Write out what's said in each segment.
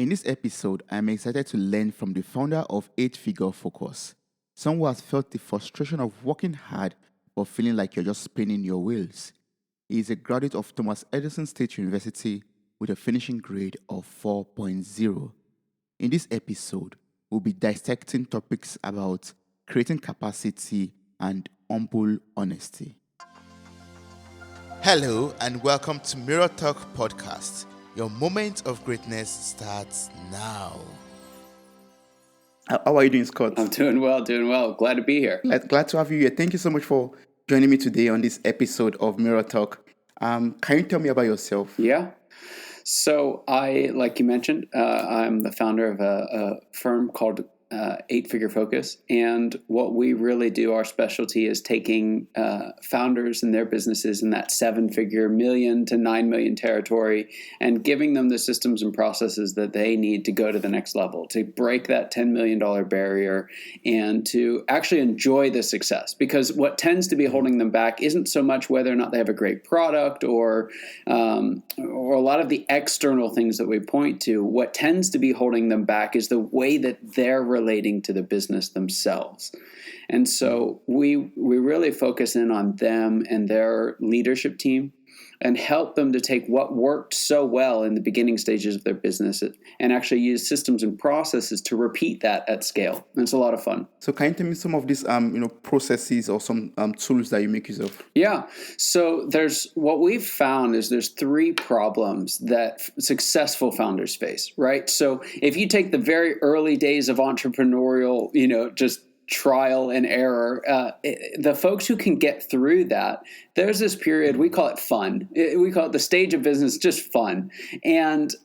In this episode, I'm excited to learn from the founder of 8-Figure Focus, someone who has felt the frustration of working hard but feeling like you're just spinning your wheels. He is a graduate of Thomas Edison State University with a finishing grade of 4.0. In this episode, we'll be dissecting topics about creating capacity and humble honesty. Hello and welcome to Mirror Talk Podcast. Your moment of greatness starts now. How are you doing, Scott? I'm doing well. Glad to be here. Glad to have you here. Thank you so much for joining me today on this episode of Mirror Talk. Can you tell me about yourself? Yeah. So like you mentioned, I'm the founder of a firm called 8-Figure Focus. And what we really do, our specialty is taking founders and their businesses in that 7-figure million to 9 million territory and giving them the systems and processes that they need to go to the next level, to break that $10 million barrier and to actually enjoy the success. Because what tends to be holding them back isn't so much whether or not they have a great product or a lot of the external things that we point to. What tends to be holding them back is the way that they're relating to the business themselves. And so we really focus in on them and their leadership team and help them to take what worked so well in the beginning stages of their business and actually use systems and processes to repeat that at scale. And it's a lot of fun. So can you tell me some of these processes or some tools that you make use of? Yeah. So what we've found is there's 3 problems that successful founders face, right? So if you take the very early days of entrepreneurial, just trial and error, the folks who can get through that, there's this period, we call it fun. We call it the stage of business, just fun. And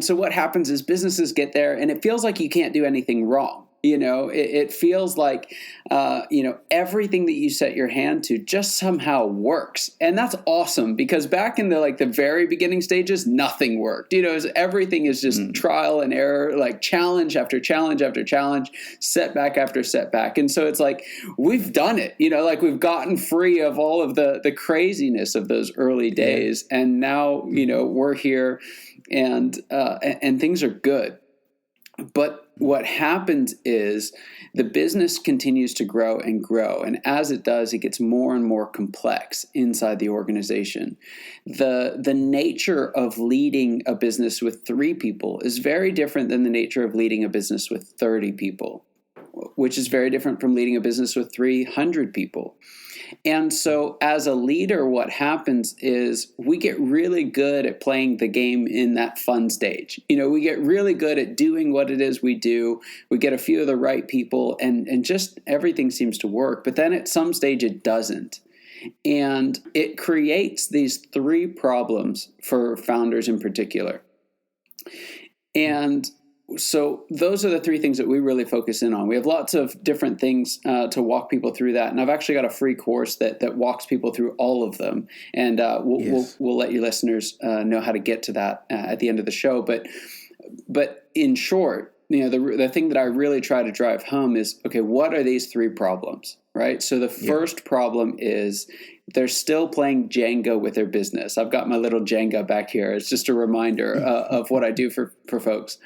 so what happens is businesses get there and it feels like you can't do anything wrong. It feels like, everything that you set your hand to just somehow works. And that's awesome because back in the very beginning stages, nothing worked. Everything is just trial and error, like challenge after challenge after challenge, setback after setback. And so it's like, we've done it, we've gotten free of all of the craziness of those early days. Yeah. And now, we're here and things are good. But what happens is the business continues to grow and grow. And as it does, it gets more and more complex inside the organization. The nature of leading a business with 3 people is very different than the nature of leading a business with 30 people, which is very different from leading a business with 300 people. And so as a leader, what happens is we get really good at playing the game in that fun stage. We get really good at doing what it is we do. We get a few of the right people and just everything seems to work. But then at some stage it doesn't. And it creates these 3 problems for founders in particular. And so those are the 3 things that we really focus in on. We have lots of different things to walk people through that. And I've actually got a free course that walks people through all of them. And we'll let your listeners know how to get to that at the end of the show. But in short, the thing that I really try to drive home is, okay, what are these 3 problems, right? So the first problem is they're still playing Jenga with their business. I've got my little Jenga back here. It's just a reminder of what I do for folks.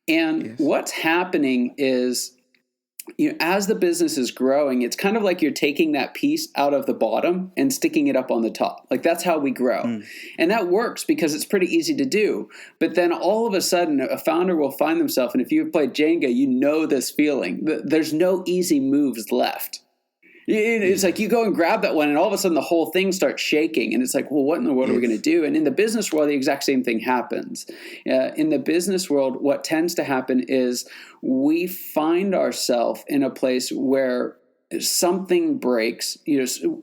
And what's happening is, as the business is growing, it's kind of like you're taking that piece out of the bottom and sticking it up on the top. Like that's how we grow. And that works because it's pretty easy to do. But then all of a sudden, a founder will find themselves, and if you've played Jenga, this feeling. There's no easy moves left. It's like you go and grab that one and all of a sudden the whole thing starts shaking and it's like, well, what in the world are we going to do? And in the business world, the exact same thing happens. In the business world, what tends to happen is we find ourselves in a place where something breaks,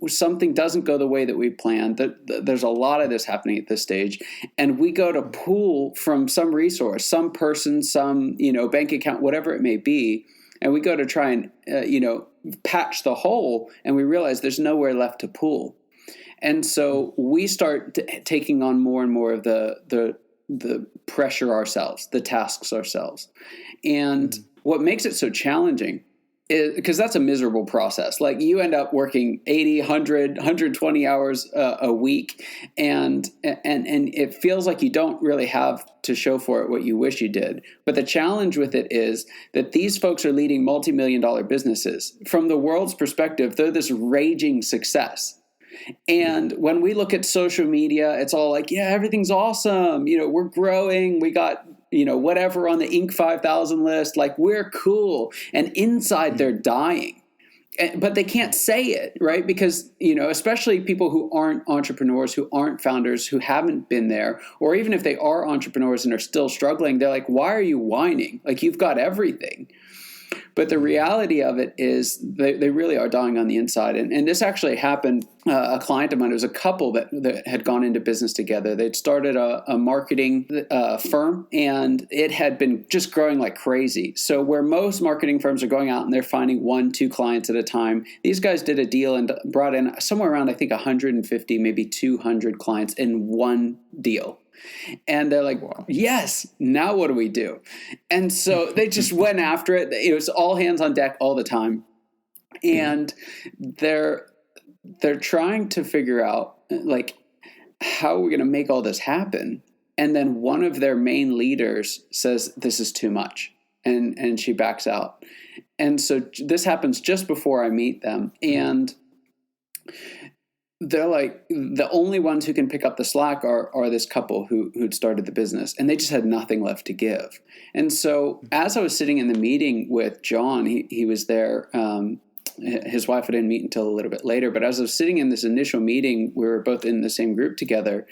something doesn't go the way that we planned. There's a lot of this happening at this stage. And we go to pull from some resource, some person, some, bank account, whatever it may be. And we go to try and, patch the hole, and we realize there's nowhere left to pull. And so we start taking on more and more of the pressure ourselves, the tasks ourselves. And what makes it so challenging because that's a miserable process. Like you end up working 80, 100, 120 hours a week, and it feels like you don't really have to show for it what you wish you did. But the challenge with it is that these folks are leading multi-million-dollar businesses. From the world's perspective, they're this raging success. And when we look at social media, it's all like, yeah, everything's awesome. We're growing. We got, whatever on the Inc. 5000 list. Like, we're cool. And inside they're dying. But they can't say it, right? Because, especially people who aren't entrepreneurs, who aren't founders, who haven't been there, or even if they are entrepreneurs and are still struggling, they're like, why are you whining? Like, you've got everything. But the reality of it is they really are dying on the inside. And this actually happened. A client of mine, it was a couple that had gone into business together. They'd started a marketing firm, and it had been just growing like crazy. So where most marketing firms are going out and they're finding 1-2 clients at a time, these guys did a deal and brought in somewhere around, I think, 150, maybe 200 clients in one deal. And they're like, wow. Yes, now what do we do? And so they just went after it. It was all hands on deck all the time. And they're trying to figure out, like, how are we going to make all this happen? And then one of their main leaders says, this is too much. And she backs out. And so this happens just before I meet them. And they're like, the only ones who can pick up the slack are this couple who'd started the business, and they just had nothing left to give. And so as I was sitting in the meeting with John, he was there. His wife I didn't meet until a little bit later, but as I was sitting in this initial meeting, we were both in the same group together.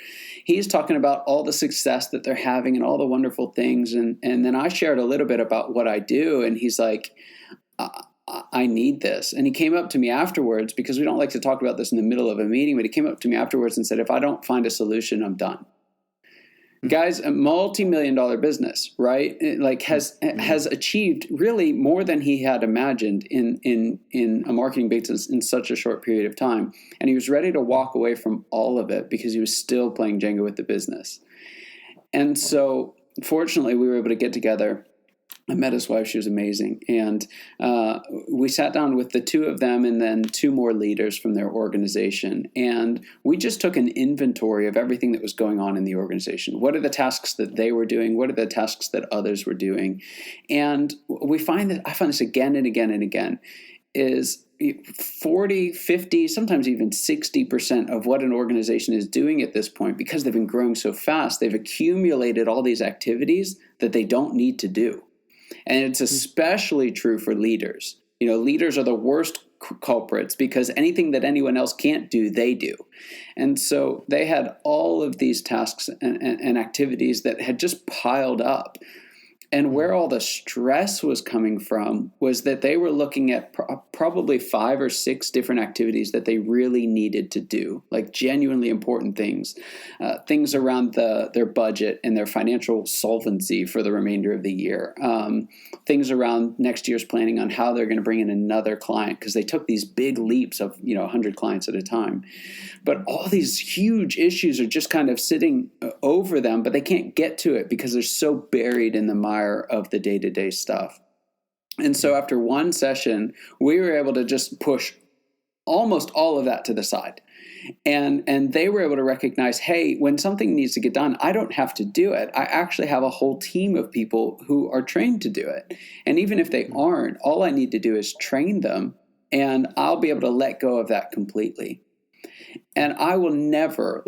He's talking about all the success that they're having and all the wonderful things. And then I shared a little bit about what I do. And he's like, I need this. And he came up to me afterwards, because we don't like to talk about this in the middle of a meeting, but he came up to me afterwards and said, if I don't find a solution, I'm done. Mm-hmm. Guys, a multi-million-dollar business, right? Has achieved really more than he had imagined in a marketing business in such a short period of time. And he was ready to walk away from all of it because he was still playing Jenga with the business. And so fortunately, we were able to get together. I met his wife. She was amazing. And we sat down with the two of them and then 2 more leaders from their organization. And we just took an inventory of everything that was going on in the organization. What are the tasks that they were doing? What are the tasks that others were doing? And I find this again and again and again, is 40, 50, sometimes even 60% of what an organization is doing at this point, because they've been growing so fast, they've accumulated all these activities that they don't need to do. And it's especially true for leaders. Leaders are the worst culprits because anything that anyone else can't do, they do. And so they had all of these tasks and activities that had just piled up. And where all the stress was coming from was that they were looking at probably 5 or 6 different activities that they really needed to do, like genuinely important things, things around their budget and their financial solvency for the remainder of the year, things around next year's planning on how they're going to bring in another client, because they took these big leaps of 100 clients at a time. But all these huge issues are just kind of sitting over them, but they can't get to it because they're so buried in the mire of the day-to-day stuff. And so after one session, we were able to just push almost all of that to the side. And they were able to recognize, hey, when something needs to get done, I don't have to do it. I actually have a whole team of people who are trained to do it. And even if they aren't, all I need to do is train them, and I'll be able to let go of that completely. And I will never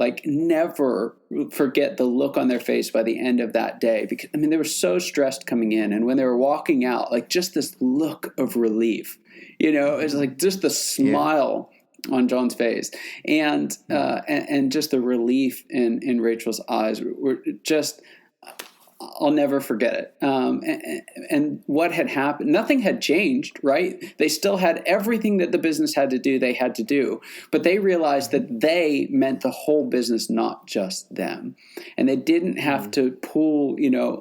forget the look on their face by the end of that day, because they were so stressed coming in, and when they were walking out, like just this look of relief, it's like just the smile on John's face, and just the relief in Rachel's eyes were just, I'll never forget it. And what had happened, nothing had changed, right? They still had everything that the business had to do, they had to do. But they realized that they meant the whole business, not just them. And they didn't have to pull,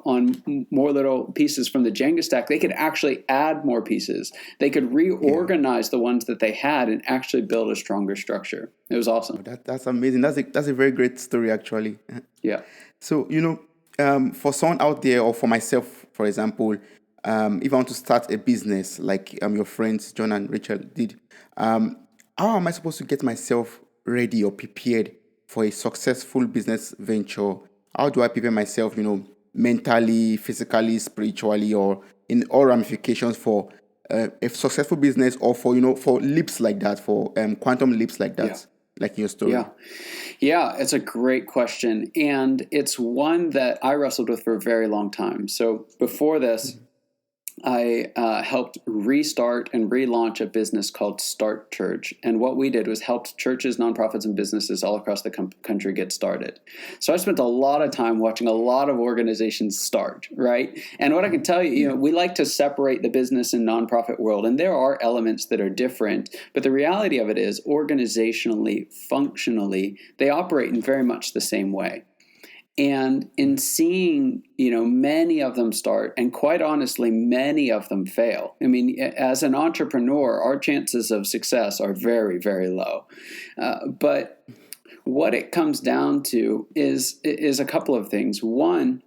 on more little pieces from the Jenga stack. They could actually add more pieces. They could reorganize the ones that they had and actually build a stronger structure. It was awesome. That's amazing. That's a very great story, actually. Yeah. So, for someone out there, or for myself, for example, if I want to start a business like your friends John and Rachel did, how am I supposed to get myself ready or prepared for a successful business venture? How do I prepare myself, mentally, physically, spiritually, or in all ramifications for a successful business, or for for leaps like that, for quantum leaps like Yeah. that, like in your story? Yeah. Yeah, it's a great question. And it's one that I wrestled with for a very long time. So before this, I helped restart and relaunch a business called Start Church. And what we did was helped churches, nonprofits, and businesses all across the country get started. So I spent a lot of time watching a lot of organizations start, right? And what I can tell you, we like to separate the business and nonprofit world. And there are elements that are different. But the reality of it is, organizationally, functionally, they operate in very much the same way. And in seeing, many of them start, and quite honestly, many of them fail. I mean, as an entrepreneur, our chances of success are very, very low. But what it comes down to is a couple of things. One,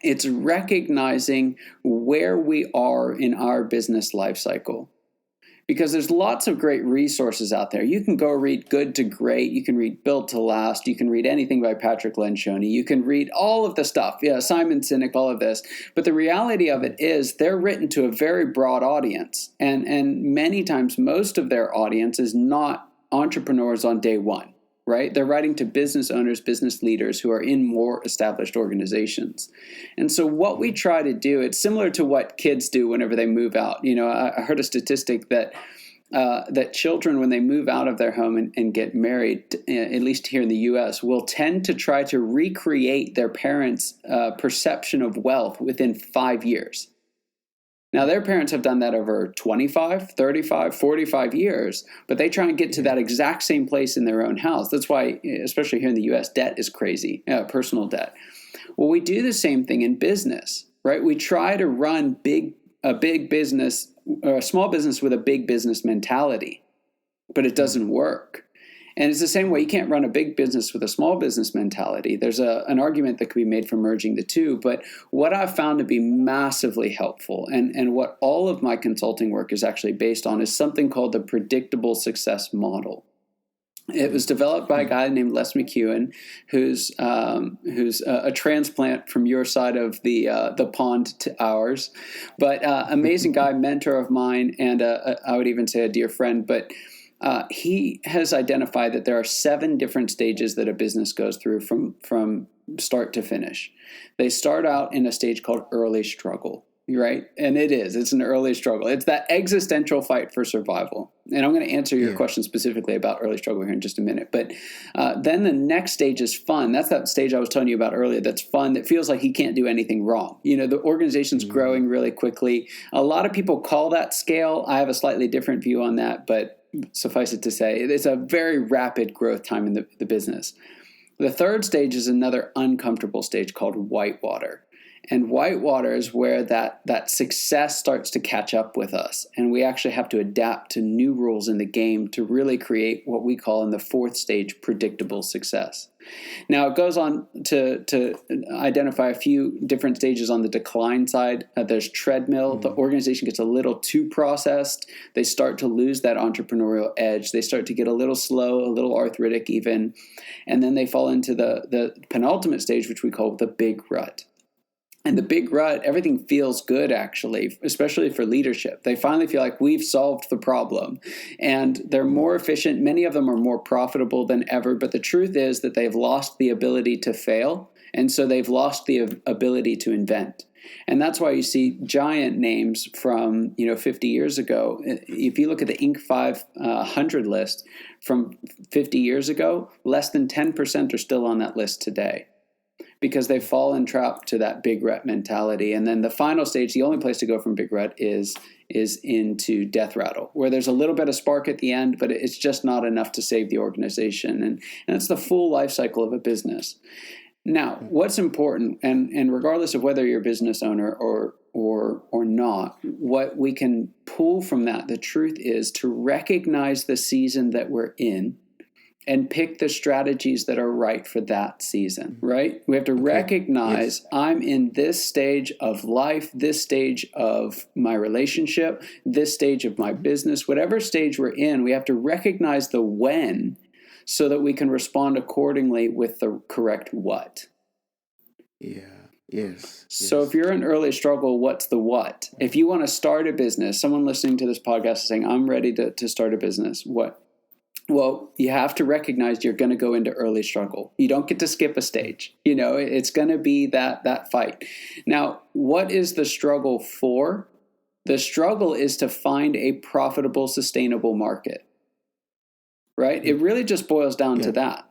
it's recognizing where we are in our business life cycle. Because there's lots of great resources out there. You can go read Good to Great. You can read Built to Last. You can read anything by Patrick Lencioni. You can read all of the stuff. Yeah, Simon Sinek, all of this. But the reality of it is they're written to a very broad audience. And many times, most of their audience is not entrepreneurs on day one, right? They're writing to business owners, business leaders who are in more established organizations. And so what we try to do, it's similar to what kids do whenever they move out. I heard a statistic that that children, when they move out of their home and get married, at least here in the U.S., will tend to try to recreate their parents' perception of wealth within 5 years. Now, their parents have done that over 25, 35, 45 years, but they try and get to that exact same place in their own house. That's why, especially here in the U.S., debt is crazy, personal debt. Well, we do the same thing in business, right? We try to run a big business, or a small business with a big business mentality, but it doesn't work. And it's the same way. You can't run a big business with a small business mentality. There's an argument that could be made for merging the two. But what I've found to be massively helpful, and what all of my consulting work is actually based on, is something called the predictable success model. It was developed by a guy named Les McEwen, who's a transplant from your side of the pond to ours. But amazing guy, mentor of mine, and I would even say a dear friend. But he has identified that there are 7 different stages that a business goes through from start to finish. They start out in a stage called early struggle, right? And it's an early struggle. It's that existential fight for survival. And I'm going to answer your question specifically about early struggle here in just a minute. But then the next stage is fun. That's that stage I was telling you about earlier. That's fun. That feels like he can't do anything wrong. The organization's growing really quickly. A lot of people call that scale. I have a slightly different view on that, but suffice it to say, it's a very rapid growth time in the business. The third stage is another uncomfortable stage called whitewater. And whitewater is where that success starts to catch up with us. And we actually have to adapt to new rules in the game to really create what we call in the 4th stage predictable success. Now, it goes on to identify a few different stages on the decline side. There's treadmill. The organization gets a little too processed. They start to lose that entrepreneurial edge. They start to get a little slow, a little arthritic even. And then they fall into the penultimate stage, which we call the big rut. And the big rut, everything feels good, actually, especially for leadership. They finally feel like we've solved the problem, and they're more efficient. Many of them are more profitable than ever. But the truth is that they've lost the ability to fail, and so they've lost the ability to invent. And that's why you see giant names from 50 years ago. If you look at the Inc. 500 list from 50 years ago, less than 10% are still on that list today, because they've fallen trapped to that big rut mentality. And then the final stage, the only place to go from big rut is into death rattle, where there's a little bit of spark at the end, but it's just not enough to save the organization. And it's the full life cycle of a business. Now, what's important, and regardless of whether you're a business owner or not, what we can pull from that, the truth is to recognize the season that we're in, and pick the strategies that are right for that season, right? We have to recognize I'm in this stage of life, this stage of my relationship, this stage of my business, whatever stage we're in, we have to recognize the when so that we can respond accordingly with the correct what. Yeah. Yes. So if you're in early struggle, what's the what? If you want to start a business, someone listening to this podcast is saying, I'm ready to start a business. What? Well, you have to recognize you're going to go into early struggle. You don't get to skip a stage. You know, it's going to be that fight. Now, what is the struggle for? The struggle is to find a profitable, sustainable market, right? It really just boils down to that.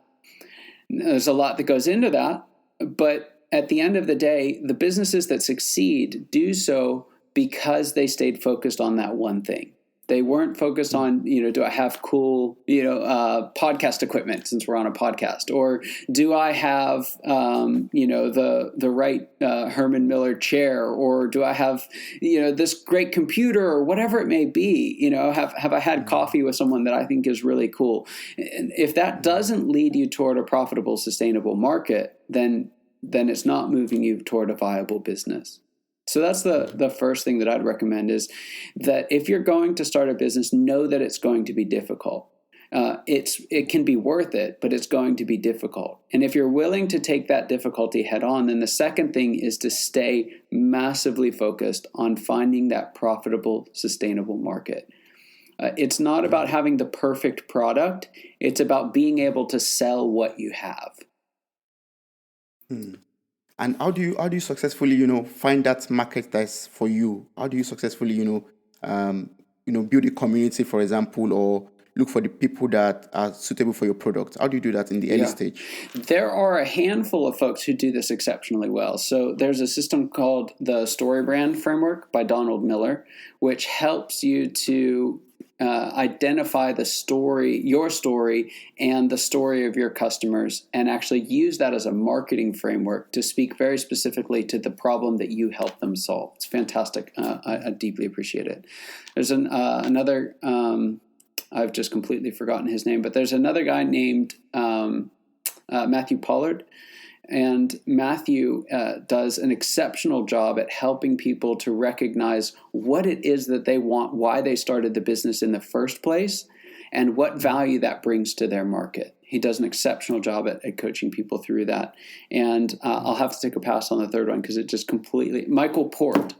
There's a lot that goes into that, but at the end of the day, the businesses that succeed do so because they stayed focused on that one thing. They weren't focused on, do I have cool, podcast equipment since we're on a podcast, or do I have, the right Herman Miller chair, or do I have, this great computer, or whatever it may be. Have I had coffee with someone that I think is really cool? And if that doesn't lead you toward a profitable, sustainable market, then it's not moving you toward a viable business. So that's the first thing that I'd recommend, is that if you're going to start a business, know that it's going to be difficult. It can be worth it, but it's going to be difficult. And if you're willing to take that difficulty head on, then the second thing is to stay massively focused on finding that profitable, sustainable market. It's not about having the perfect product. It's about being able to sell what you have. And how do you successfully, find that market that's for you? How do you successfully, build a community, for example, or look for the people that are suitable for your product? How do you do that in the early stage? There are a handful of folks who do this exceptionally well. So there's a system called the Story Brand Framework by Donald Miller, which helps you to identify the story, your story, and the story of your customers, and actually use that as a marketing framework to speak very specifically to the problem that you help them solve. It's fantastic. I deeply appreciate it. There's another, I've just completely forgotten his name, but there's another guy named Matthew Pollard. And Matthew does an exceptional job at helping people to recognize what it is that they want, why they started the business in the first place, and what value that brings to their market. He does an exceptional job at coaching people through that. And I'll have to take a pass on the third one because it just completely... Michael Port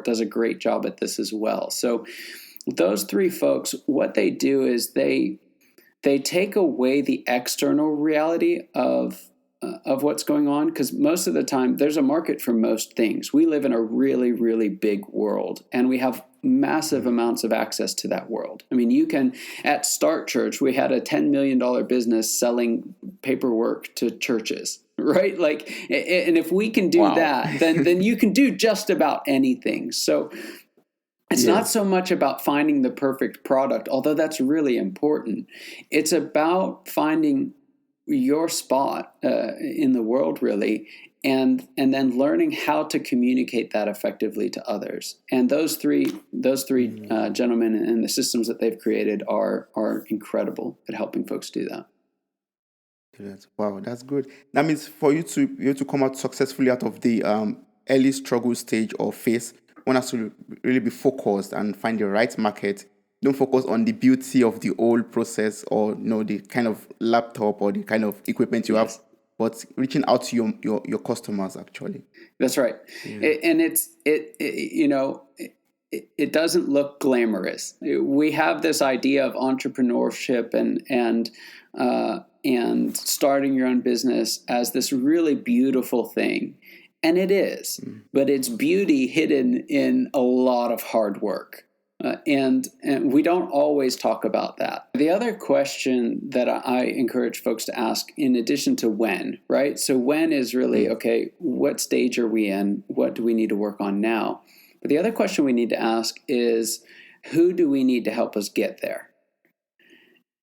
does a great job at this as well. So those three folks, what they do is they take away the external reality of what's going on, because most of the time there's a market for most things. We live in a really, really big world, and we have massive amounts of access to that world. I mean, you can, at Start Church, we had a $10 million business selling paperwork to churches, right? Like, and if we can do that, then you can do just about anything. So it's not so much about finding the perfect product, although that's really important. It's about finding your spot in the world, really, and then learning how to communicate that effectively to others. And those three gentlemen and the systems that they've created are incredible at helping folks do that. Wow, that's good. That means for you to come out successfully out of the early struggle stage or phase, one has to really be focused and find the right market. Don't focus on the beauty of the old process or the kind of laptop or the kind of equipment you have, but reaching out to your customers actually. That's right. And it doesn't look glamorous. We have this idea of entrepreneurship and starting your own business as this really beautiful thing. And it is, but it's beauty hidden in a lot of hard work. And we don't always talk about that. The other question that I encourage folks to ask, in addition to when, right? So when is really, okay, what stage are we in? What do we need to work on now? But the other question we need to ask is, who do we need to help us get there?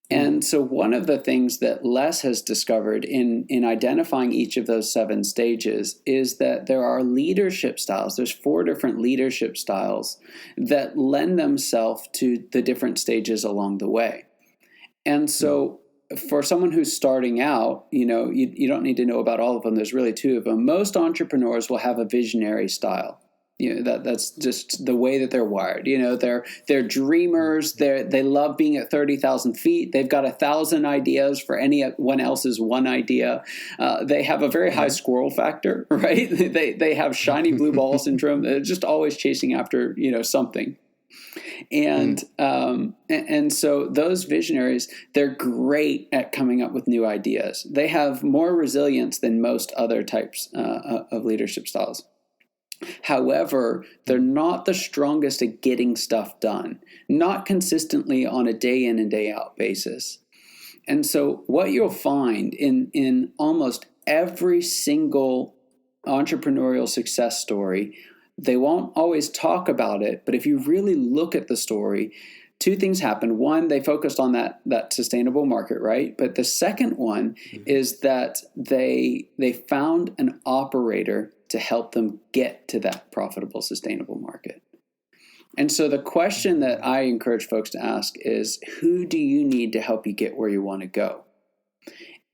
And so one of the things that Les has discovered in identifying each of those 7 stages is that there are leadership styles. There's 4 different leadership styles that lend themselves to the different stages along the way. And so for someone who's starting out, you don't need to know about all of them. There's really two of them. Most entrepreneurs will have a visionary style. That's just the way that they're wired. They're dreamers. They love being at 30,000 feet. They've got 1,000 ideas for anyone else's one idea. They have a very high squirrel factor, right? They have shiny blue ball syndrome. They're just always chasing after something. And so those visionaries, they're great at coming up with new ideas. They have more resilience than most other types of leadership styles. However, they're not the strongest at getting stuff done, not consistently on a day in and day out basis. And so what you'll find in almost every single entrepreneurial success story, they won't always talk about it, but if you really look at the story, two things happen. One, they focused on that sustainable market, right? But the second one is that they found an operator to help them get to that profitable, sustainable market. And so the question that I encourage folks to ask is, who do you need to help you get where you want to go?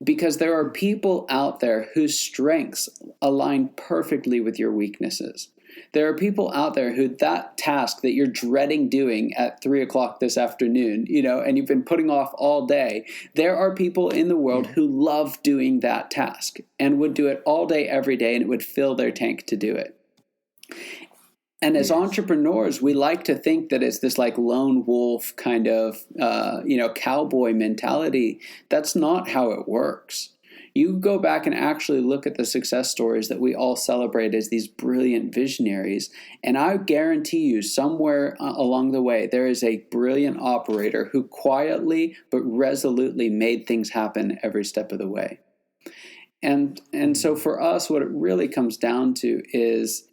Because there are people out there whose strengths align perfectly with your weaknesses. There are people out there who that task that you're dreading doing at 3:00 this afternoon, and you've been putting off all day. There are people in the world who love doing that task and would do it all day, every day, and it would fill their tank to do it. And as entrepreneurs, we like to think that it's this like lone wolf kind of, cowboy mentality. That's not how it works. You go back and actually look at the success stories that we all celebrate as these brilliant visionaries, and I guarantee you somewhere along the way, there is a brilliant operator who quietly but resolutely made things happen every step of the way. And so for us, what it really comes down to is,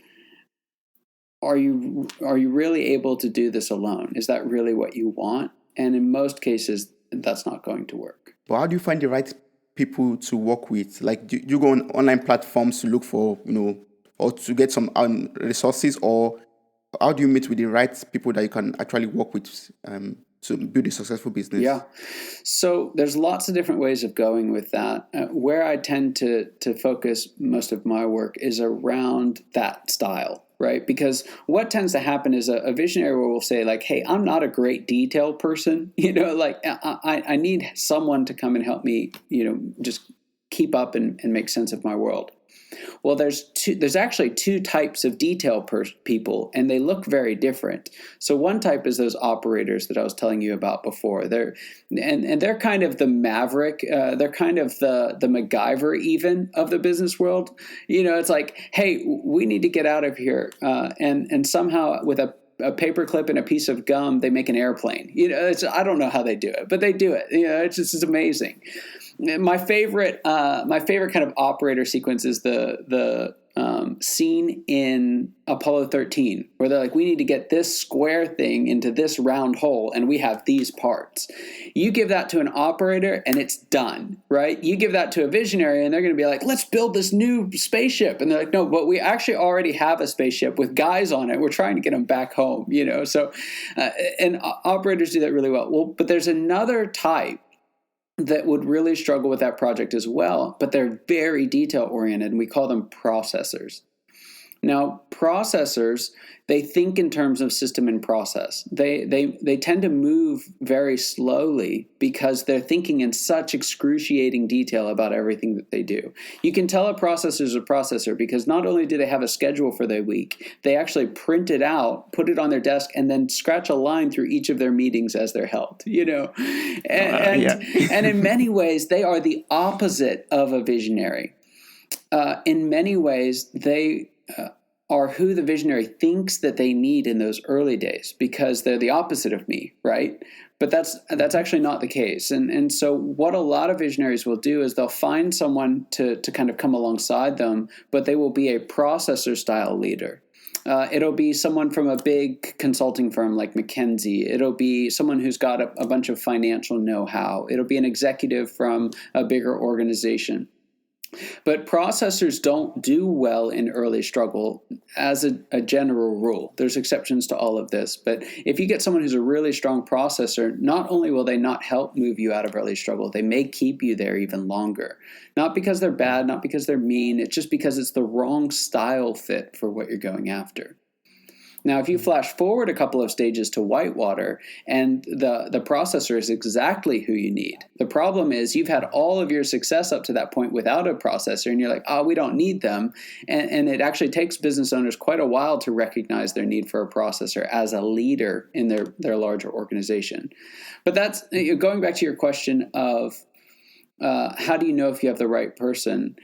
are you really able to do this alone? Is that really what you want? And in most cases, that's not going to work. But how do you find the right people to work with? Like, do you go on online platforms to look for, or to get some resources, or how do you meet with the right people that you can actually work with to build a successful business? Yeah. So there's lots of different ways of going with that. Where I tend to focus most of my work is around that style, right? Because what tends to happen is a visionary will say like, hey, I'm not a great detail person. I need someone to come and help me, just keep up and make sense of my world. Well, there's actually two types of detail people, and they look very different. So one type is those operators that I was telling you about before. They're kind of the maverick. They're kind of the MacGyver even of the business world. It's like, hey, we need to get out of here, and somehow with a paperclip and a piece of gum, they make an airplane. I don't know how they do it, but they do it. It's amazing. My favorite kind of operator sequence is the scene in Apollo 13, where they're like, we need to get this square thing into this round hole, and we have these parts. You give that to an operator, and it's done, right? You give that to a visionary, and they're going to be like, let's build this new spaceship. And they're like, no, but we actually already have a spaceship with guys on it. We're trying to get them back home, So, and operators do that really well. Well, but there's another type that would really struggle with that project as well, but they're very detail oriented, and we call them processors. Now, processors, they think in terms of system and process. They tend to move very slowly because they're thinking in such excruciating detail about everything that they do. You can tell a processor is a processor because not only do they have a schedule for their week, they actually print it out, put it on their desk, and then scratch a line through each of their meetings as they're held, And in many ways, they are the opposite of a visionary. In many ways, they are who the visionary thinks that they need in those early days because they're the opposite of me, right? But that's actually not the case. And so what a lot of visionaries will do is they'll find someone to kind of come alongside them, but they will be a processor style leader. It'll be someone from a big consulting firm like McKinsey. It'll be someone who's got a bunch of financial know-how. It'll be an executive from a bigger organization. But processors don't do well in early struggle as a general rule. There's exceptions to all of this. But if you get someone who's a really strong processor, not only will they not help move you out of early struggle, they may keep you there even longer. Not because they're bad, not because they're mean. It's just because it's the wrong style fit for what you're going after. Now, if you flash forward a couple of stages to whitewater and the processor is exactly who you need. The problem is you've had all of your success up to that point without a processor and you're like, oh, we don't need them. And it actually takes business owners quite a while to recognize their need for a processor as a leader in their larger organization. But that's going back to your question of how do you know if you have the right person?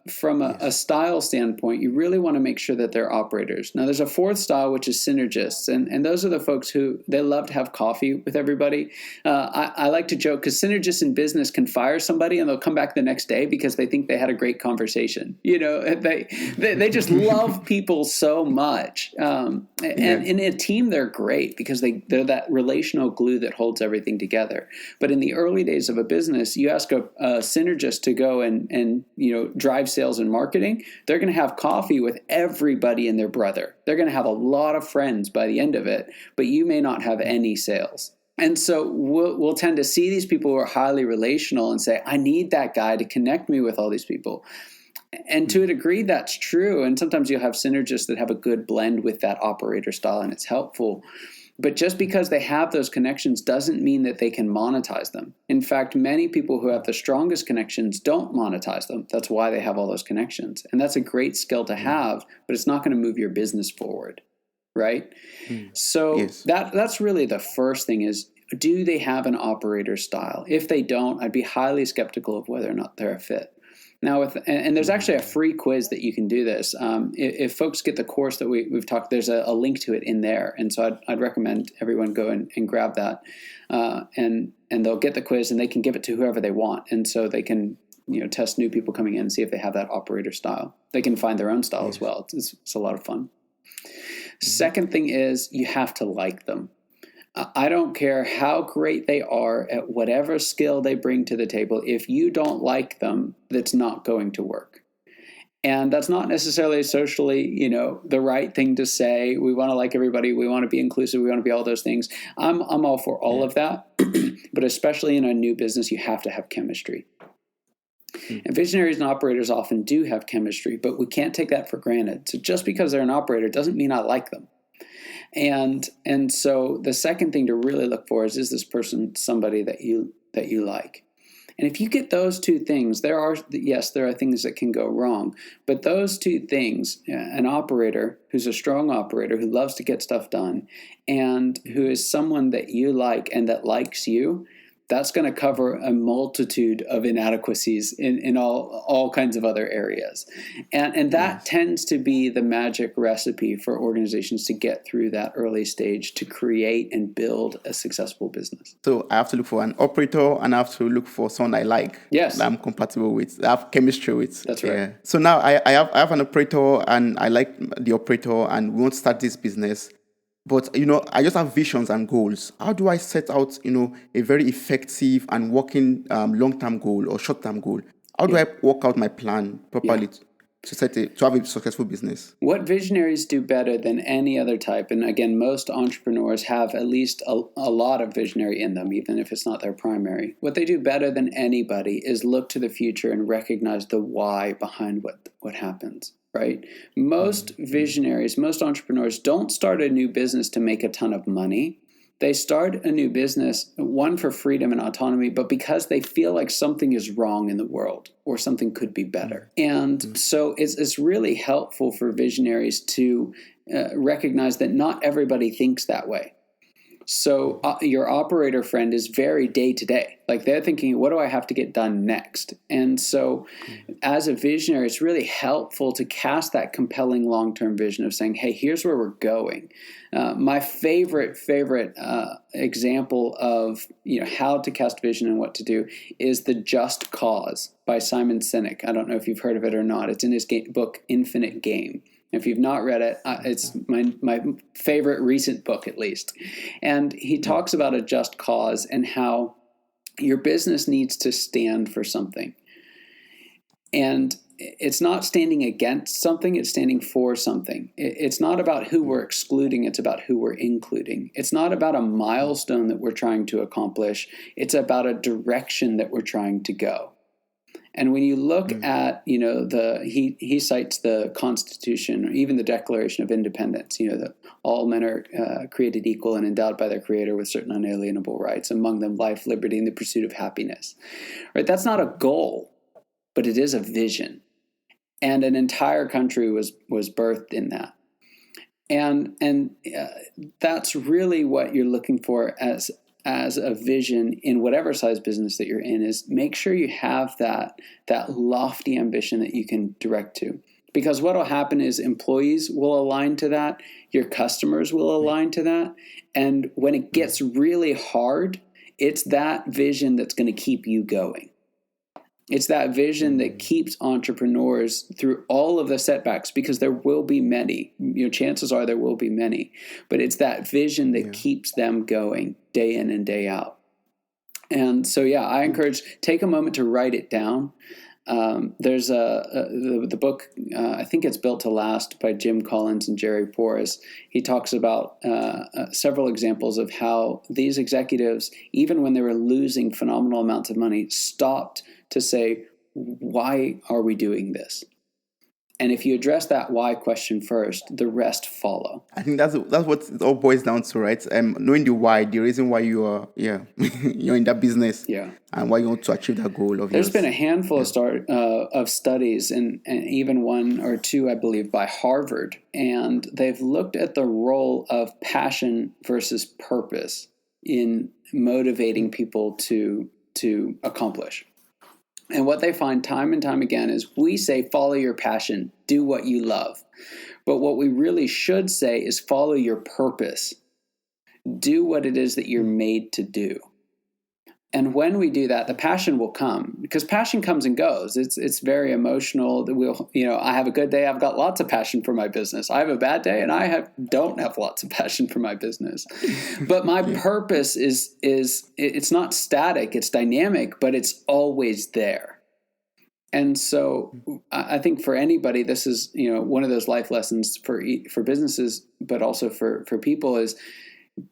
From a style standpoint, you really want to make sure that they're operators. Now, there's a fourth style, which is synergists. And those are the folks who they love to have coffee with everybody. I like to joke because synergists in business can fire somebody and they'll come back the next day because they think they had a great conversation. They just love people so much. And in a team, they're great because they're that relational glue that holds everything together. But in the early days of a business, you ask a synergist to go and drive sales and marketing, they're going to have coffee with everybody and their brother. They're going to have a lot of friends by the end of it, but you may not have any sales. And so we'll tend to see these people who are highly relational and say, I need that guy to connect me with all these people. And to a degree, that's true. And sometimes you'll have synergists that have a good blend with that operator style, and it's helpful. But just because they have those connections doesn't mean that they can monetize them. In fact, many people who have the strongest connections don't monetize them. That's why they have all those connections. And that's a great skill to have, but it's not going to move your business forward, right? So Yes. that's really the first thing is, do they have an operator style? If they don't, I'd be highly skeptical of whether or not they're a fit. Now, and there's actually a free quiz that you can do this. If folks get the course that we've talked, there's a link to it in there. And so I'd recommend everyone go and grab that. And they'll get the quiz and they can give it to whoever they want. And so they can test new people coming in and see if they have that operator style. They can find their own style as well. It's a lot of fun. Second thing is you have to like them. I don't care how great they are at whatever skill they bring to the table. If you don't like them, that's not going to work. And that's not necessarily socially, the right thing to say. We want to like everybody. We want to be inclusive. We want to be all those things. I'm all for all of that. But especially in a new business, you have to have chemistry. And visionaries and operators often do have chemistry, but we can't take that for granted. So just because they're an operator doesn't mean I like them. And so the second thing to really look for is this person somebody that you like? And if you get those two things, there are things that can go wrong, but those two things, an operator who's a strong operator who loves to get stuff done and who is someone that you like and that likes you, that's going to cover a multitude of inadequacies in all kinds of other areas. And that tends to be the magic recipe for organizations to get through that early stage to create and build a successful business. So I have to look for an operator and I have to look for someone I like. Yes. That I'm compatible with, I have chemistry with. That's right. Yeah. So now I have an operator and I like the operator and we want to start this business. But, I just have visions and goals. How do I set out, a very effective and working long-term goal or short-term goal? How do I work out my plan properly to have a successful business? What visionaries do better than any other type, and again, most entrepreneurs have at least a lot of visionary in them, even if it's not their primary. What they do better than anybody is look to the future and recognize the why behind what happens. Right? Most visionaries, most entrepreneurs don't start a new business to make a ton of money. They start a new business, one, for freedom and autonomy, but because they feel like something is wrong in the world or something could be better. And so it's really helpful for visionaries to recognize that not everybody thinks that way. So your operator friend is very day to day. Like they're thinking, what do I have to get done next? And so as a visionary, it's really helpful to cast that compelling long-term vision of saying, hey, here's where we're going. My favorite example of how to cast vision and what to do is The Just Cause by Simon Sinek. I don't know if you've heard of it or not. It's in his book, Infinite Game. If you've not read it, it's my favorite recent book, at least. And he talks about a just cause and how your business needs to stand for something. And it's not standing against something, it's standing for something. It's not about who we're excluding, it's about who we're including. It's not about a milestone that we're trying to accomplish, it's about a direction that we're trying to go. And when you look at, he cites the Constitution or even the Declaration of Independence, that all men are created equal and endowed by their Creator with certain unalienable rights, among them life, liberty, and the pursuit of happiness. Right? That's not a goal, but it is a vision. And an entire country was birthed in that. And that's really what you're looking for as a vision in whatever size business that you're in, is make sure you have that lofty ambition that you can direct to. Because what will happen is employees will align to that, your customers will align to that, and when it gets really hard, it's that vision that's going to keep you going. It's that vision that keeps entrepreneurs through all of the setbacks, because there will be many. Chances are there will be many. But it's that vision that keeps them going day in and day out. And so, I encourage, take a moment to write it down. There's the book, I think it's Built to Last, by Jim Collins and Jerry Porras. He talks about several examples of how these executives, even when they were losing phenomenal amounts of money, stopped to say, why are we doing this? And if you address that why question first, the rest follow. I think that's what it all boils down to, right? Knowing the why, the reason why you are, you're in that business, and why you want to achieve that goal of yours. There's been a handful of studies, and even one or two, I believe, by Harvard, and they've looked at the role of passion versus purpose in motivating people to accomplish. And what they find time and time again is we say, follow your passion, do what you love. But what we really should say is follow your purpose. Do what it is that you're made to do. And when we do that, the passion will come, because passion comes and goes. It's very emotional. I have a good day, I've got lots of passion for my business. I have a bad day, and I don't have lots of passion for my business. But my purpose is it's not static, it's dynamic, but it's always there. And so I think for anybody, this is one of those life lessons for businesses, but also for people, is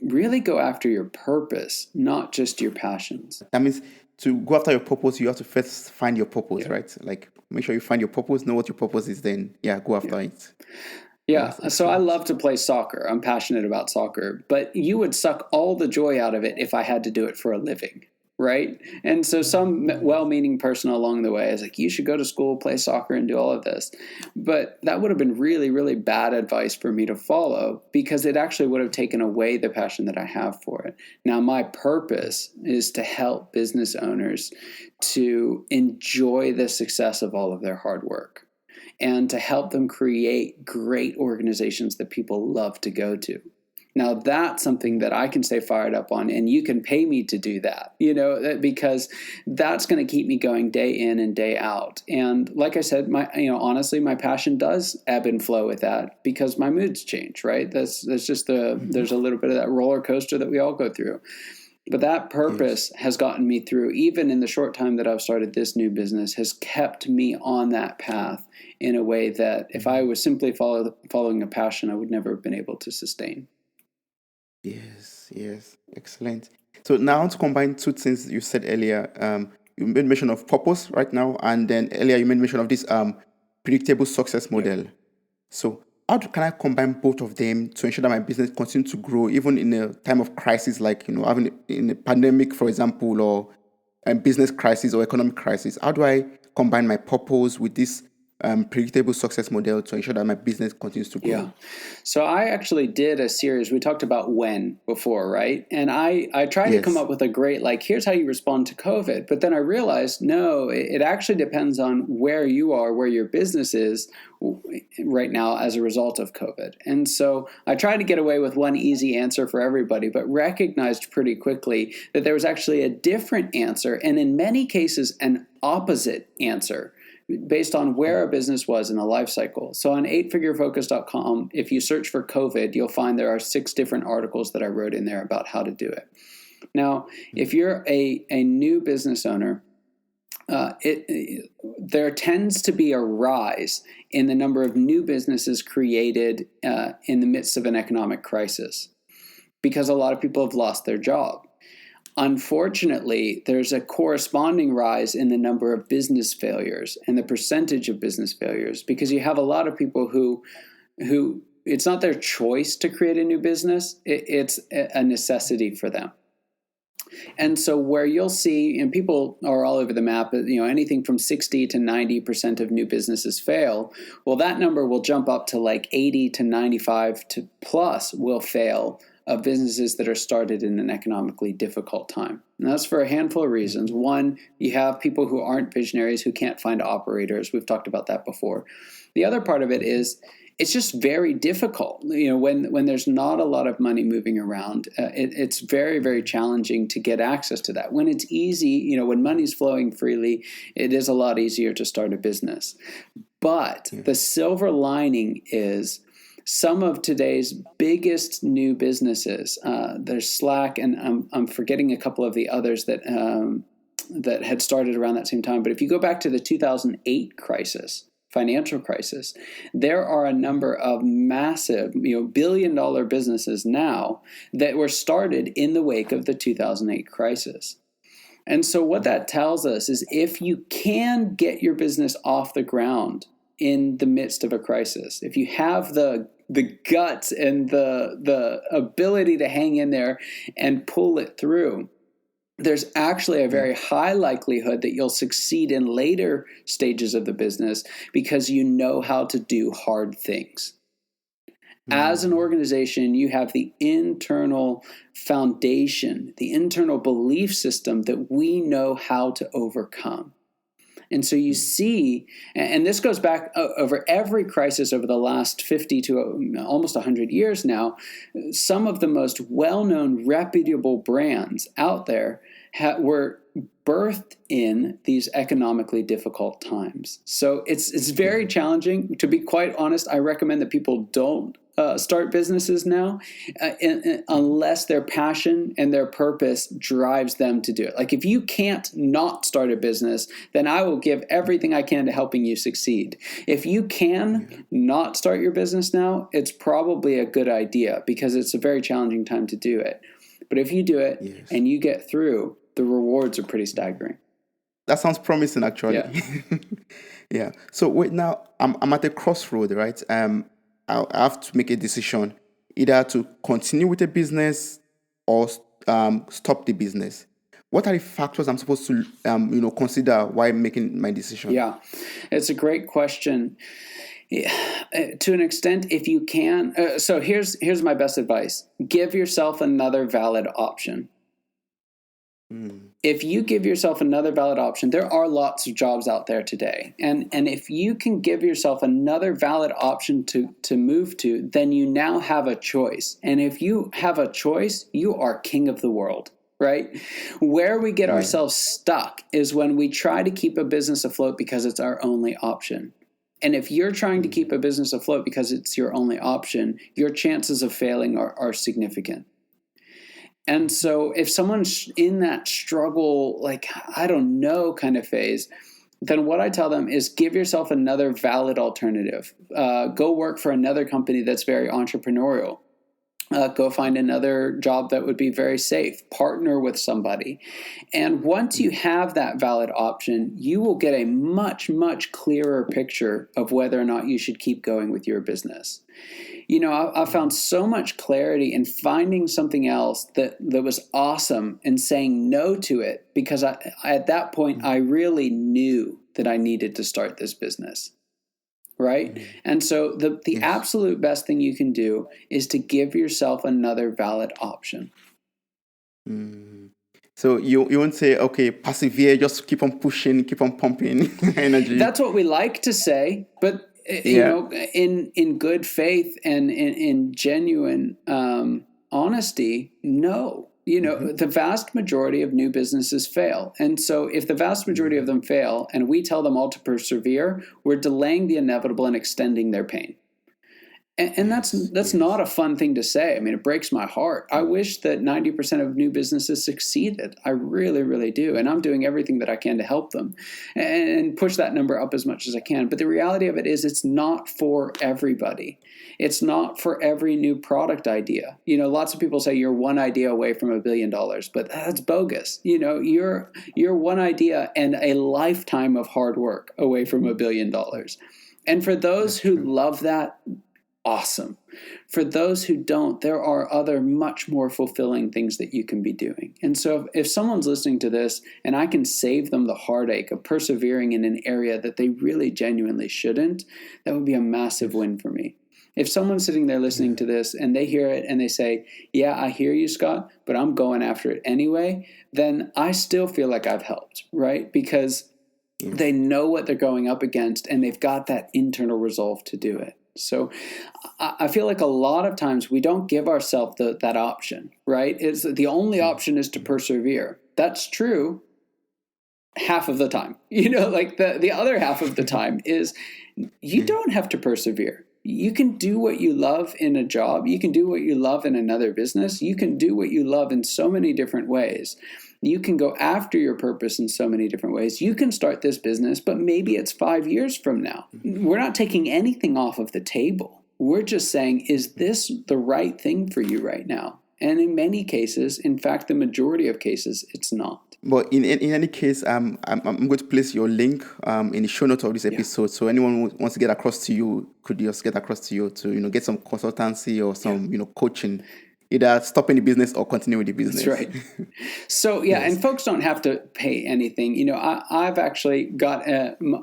really go after your purpose, not just your passions. That means to go after your purpose, you have to first find your purpose, right? Like, make sure you find your purpose, know what your purpose is, then go after it. Yeah. So I love to play soccer. I'm passionate about soccer, but you would suck all the joy out of it if I had to do it for a living. Right. And so some well-meaning person along the way is like, you should go to school, play soccer, and do all of this. But that would have been really, really bad advice for me to follow, because it actually would have taken away the passion that I have for it. Now, my purpose is to help business owners to enjoy the success of all of their hard work, and to help them create great organizations that people love to go to. Now, that's something that I can stay fired up on, and you can pay me to do that, because that's going to keep me going day in and day out. And like I said, honestly, my passion does ebb and flow with that, because my moods change, right? That's just there's a little bit of that roller coaster that we all go through. But that purpose has gotten me through, even in the short time that I've started this new business, has kept me on that path in a way that if I was simply following a passion, I would never have been able to sustain. Yes, excellent. So now to combine two things you said earlier, you made mention of purpose right now, and then earlier you made mention of this predictable success model. So how can I combine both of them to ensure that my business continues to grow, even in a time of crisis, like having in a pandemic, for example, or a business crisis or economic crisis? How do I combine my purpose with this predictable success model to ensure that my business continues to grow? Yeah. So I actually did a series. We talked about when before, right? And I tried to come up with a great, here's how you respond to COVID. But then I realized, no, it actually depends on where you are, where your business is right now as a result of COVID. And so I tried to get away with one easy answer for everybody, but recognized pretty quickly that there was actually a different answer, and in many cases, an opposite answer, based on where a business was in the life cycle. So on 8figurefocus.com, if you search for COVID, you'll find there are 6 different articles that I wrote in there about how to do it. Now, if you're a new business owner, there tends to be a rise in the number of new businesses created in the midst of an economic crisis because a lot of people have lost their job. Unfortunately, there's a corresponding rise in the number of business failures and the percentage of business failures because you have a lot of people who it's not their choice to create a new business, it's a necessity for them. And so where you'll see, and people are all over the map, anything from 60 to 90% of new businesses fail. Well, that number will jump up to like 80 to 95 to plus will fail of businesses that are started in an economically difficult time. And that's for a handful of reasons. One, you have people who aren't visionaries who can't find operators. We've talked about that before. The other part of it is it's just very difficult. When there's not a lot of money moving around, it's very, very challenging to get access to that. When it's easy, when money's flowing freely, it is a lot easier to start a business. But the silver lining is some of today's biggest new businesses. There's Slack, and I'm forgetting a couple of the others that had started around that same time. But if you go back to the 2008 financial crisis, there are a number of massive, billion-dollar businesses now that were started in the wake of the 2008 crisis. And so what that tells us is if you can get your business off the ground in the midst of a crisis, if you have the guts and the ability to hang in there and pull it through, there's actually a very high likelihood that you'll succeed in later stages of the business because you know how to do hard things. As an organization, you have the internal foundation, the internal belief system that we know how to overcome. And so you see, and this goes back over every crisis over the last 50 to almost 100 years now, some of the most well-known, reputable brands out there were birthed in these economically difficult times. So it's very challenging. To be quite honest, I recommend that people don't start businesses now unless their passion and their purpose drives them to do it. Like if you can't not start a business, then I will give everything I can to helping you succeed. If you can not start your business now, it's probably a good idea because it's a very challenging time to do it. But if you do it and you get through, the rewards are pretty staggering. That sounds promising, actually. Yeah. So wait, now I'm at a crossroad, right? I have to make a decision either to continue with a business or stop the business. What are the factors I'm supposed to consider while making my decision? Yeah, it's a great question. To an extent, if you can, so here's my best advice: give yourself another valid option. If you give yourself another valid option, there are lots of jobs out there today. And if you can give yourself another valid option to move to, then you now have a choice. And if you have a choice, you are king of the world, right? Where we get ourselves stuck is when we try to keep a business afloat because it's our only option. And if you're trying to keep a business afloat because it's your only option, your chances of failing are significant. And so if someone's in that struggle, like, I don't know kind of phase, then what I tell them is give yourself another valid alternative. Go work for another company that's very entrepreneurial. Go find another job that would be very safe. Partner with somebody. And once you have that valid option, you will get a much, much clearer picture of whether or not you should keep going with your business. I found so much clarity in finding something else that was awesome and saying no to it because at that point, I really knew that I needed to start this business. Right? And so the absolute best thing you can do is to give yourself another valid option. So you won't say, okay, persevere, just keep on pushing, keep on pumping energy. That's what we like to say, but in good faith and in genuine honesty, no. The vast majority of new businesses fail. And so if the vast majority of them fail and we tell them all to persevere, we're delaying the inevitable and extending their pain. And that's not a fun thing to say. I mean, it breaks my heart. I wish that 90% of new businesses succeeded. I really, really do. And I'm doing everything that I can to help them and push that number up as much as I can. But the reality of it is it's not for everybody. It's not for every new product idea. Lots of people say you're one idea away from $1 billion, but that's bogus. You're one idea and a lifetime of hard work away from $1 billion. And for those who love that, awesome. For those who don't, there are other much more fulfilling things that you can be doing. And so if someone's listening to this and I can save them the heartache of persevering in an area that they really genuinely shouldn't, that would be a massive win for me. If someone's sitting there listening to this and they hear it and they say, yeah, I hear you, Scott, but I'm going after it anyway, then I still feel like I've helped, right? Because they know what they're going up against and they've got that internal resolve to do it. So I feel like a lot of times we don't give ourselves that option, right? It's the only option is to persevere. That's true half of the time. Like the other half of the time is you don't have to persevere. You can do what you love in a job. You can do what you love in another business. You can do what you love in so many different ways. You can go after your purpose in so many different ways. You can start this business, but maybe it's 5 years from now. We're not taking anything off of the table. We're just saying, is this the right thing for you right now? And in many cases, in fact, the majority of cases, it's not. But in any case, I'm going to place your link in the show notes of this episode. So anyone who wants to get across to you could just get across to you to get some consultancy or some coaching. Either stopping the business or continue with the business. That's right. So, and folks don't have to pay anything. I've actually got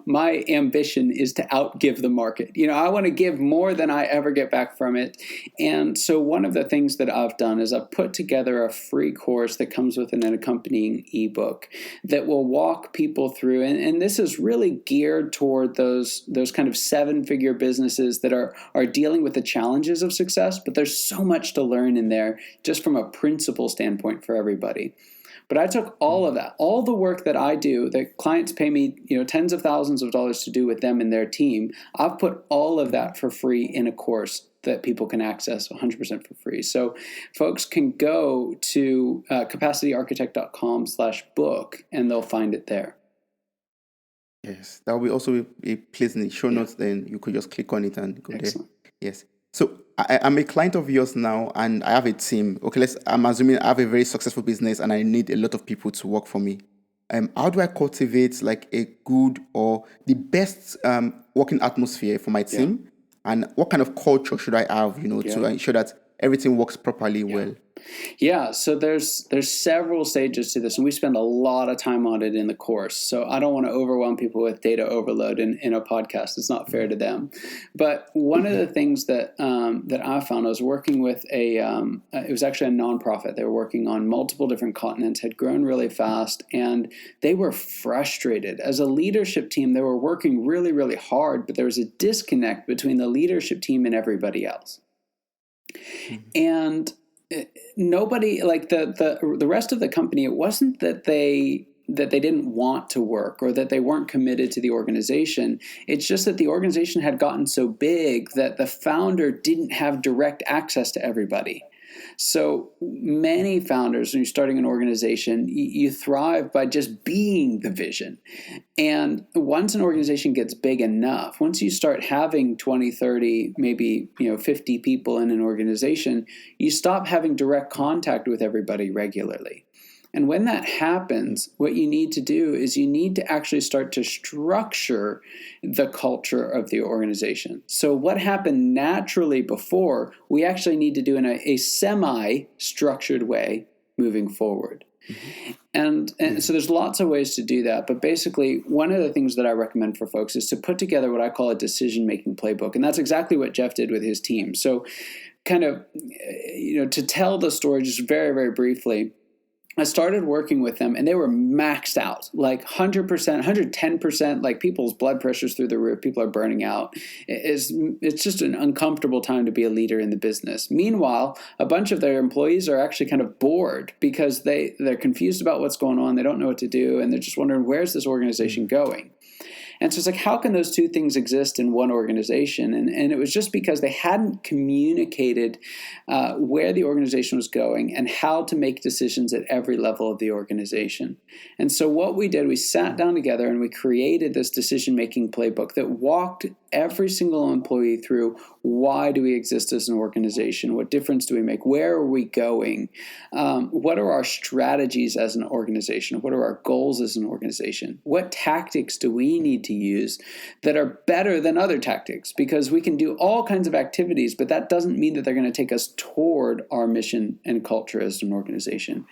my ambition is to outgive the market. I want to give more than I ever get back from it. And so one of the things that I've done is I've put together a free course that comes with an accompanying ebook that will walk people through. And this is really geared toward those kind of 7-figure businesses that are dealing with the challenges of success, but there's so much to learn in there just from a principle standpoint for everybody. But I took all of that, all the work that I do, that clients pay me, tens of thousands of dollars to do with them and their team. I've put all of that for free in a course that people can access 100% for free. So folks can go to capacityarchitect.com/book and they'll find it there. Yes, that will also be placed in the show notes. Then you could just click on it and go there. Yes. So I'm a client of yours now, and I have a team. Okay, I'm assuming I have a very successful business, and I need a lot of people to work for me. How do I cultivate like a good or the best working atmosphere for my team? And what kind of culture should I have, to ensure that everything works properly well? Yeah, so there's several stages to this, and we spend a lot of time on it in the course. So I don't want to overwhelm people with data overload in a podcast. It's not fair to them. But one of the things that I found, I was working with it was actually a nonprofit. They were working on multiple different continents, had grown really fast, and they were frustrated. As a leadership team, they were working really, really hard, but there was a disconnect between the leadership team and everybody else. And nobody, like the rest of the company, it wasn't that they didn't want to work or that they weren't committed to the organization. It's just that the organization had gotten so big that the founder didn't have direct access to everybody. So many founders, when you're starting an organization, you thrive by just being the vision. And once an organization gets big enough, once you start having 20, 30, maybe 50 people in an organization, you stop having direct contact with everybody regularly. And when that happens, what you need to do is you need to actually start to structure the culture of the organization. So what happened naturally before, we actually need to do in a semi-structured way moving forward. And so there's lots of ways to do that. But basically, one of the things that I recommend for folks is to put together what I call a decision-making playbook. And that's exactly what Jeff did with his team. So kind of, to tell the story just very, very briefly, I started working with them and they were maxed out, like 100%, 110%, like people's blood pressure's through the roof. People are burning out. It's just an uncomfortable time to be a leader in the business. Meanwhile, a bunch of their employees are actually kind of bored because they're confused about what's going on. They don't know what to do. And they're just wondering, where's this organization going? And so it's like, how can those two things exist in one organization? And it was just because they hadn't communicated where the organization was going and how to make decisions at every level of the organization. And so what we did, we sat down together and we created this decision-making playbook that walked every single employee through, why do we exist as an organization? What difference do we make? Where are we going? What are our strategies as an organization? What are our goals as an organization? What tactics do we need to use that are better than other tactics? Because we can do all kinds of activities, but that doesn't mean that they're going to take us toward our mission and culture as an organization.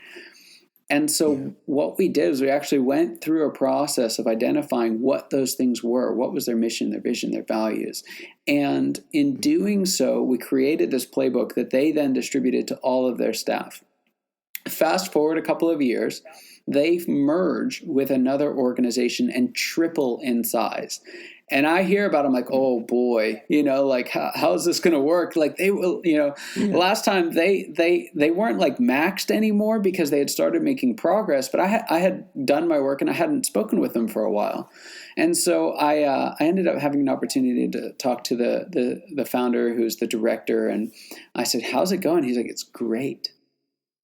And so what we did is we actually went through a process of identifying what those things were, what was their mission, their vision, their values. And in doing so, we created this playbook that they then distributed to all of their staff. Fast forward a couple of years, they merge with another organization and triple in size. And I hear about them like, oh boy, like how is this going to work? Like they will, last time they weren't like maxed anymore because they had started making progress, but I had done my work and I hadn't spoken with them for a while. And so I ended up having an opportunity to talk to the founder, who's the director. And I said, how's it going? He's like, it's great.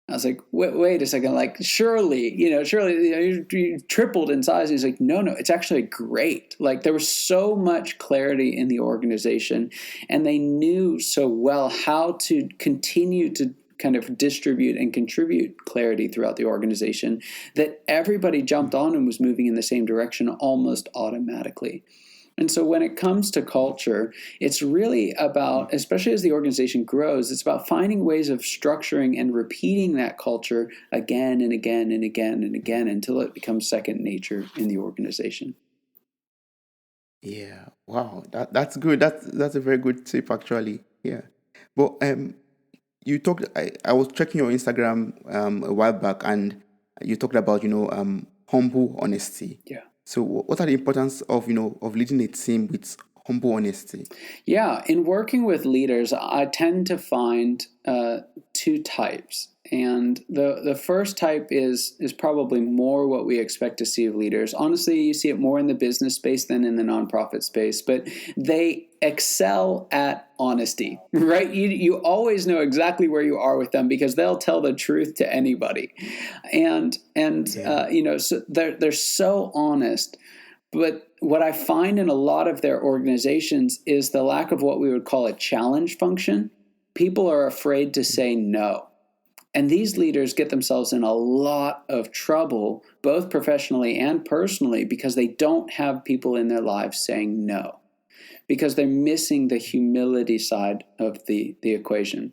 I was like, wait a second, like, surely you tripled in size. He's like, no, it's actually great. Like, there was so much clarity in the organization, and they knew so well how to continue to kind of distribute and contribute clarity throughout the organization that everybody jumped on and was moving in the same direction almost automatically. And so when it comes to culture, it's really about, especially as the organization grows, it's about finding ways of structuring and repeating that culture again and again and again and again until it becomes second nature in the organization. Yeah. Wow. That's good. That's a very good tip, actually. Yeah. But you talked. I was checking your Instagram a while back, and you talked about humble honesty. Yeah. So what are the importance of leading a team with humble honesty? Yeah, in working with leaders, I tend to find two types. And the first type is probably more what we expect to see of leaders. Honestly, you see it more in the business space than in the nonprofit space, but they excel at honesty, right? You always know exactly where you are with them because they'll tell the truth to anybody. And so they're so honest. But what I find in a lot of their organizations is the lack of what we would call a challenge function. People are afraid to say no. And these leaders get themselves in a lot of trouble, both professionally and personally, because they don't have people in their lives saying no, because they're missing the humility side of the equation.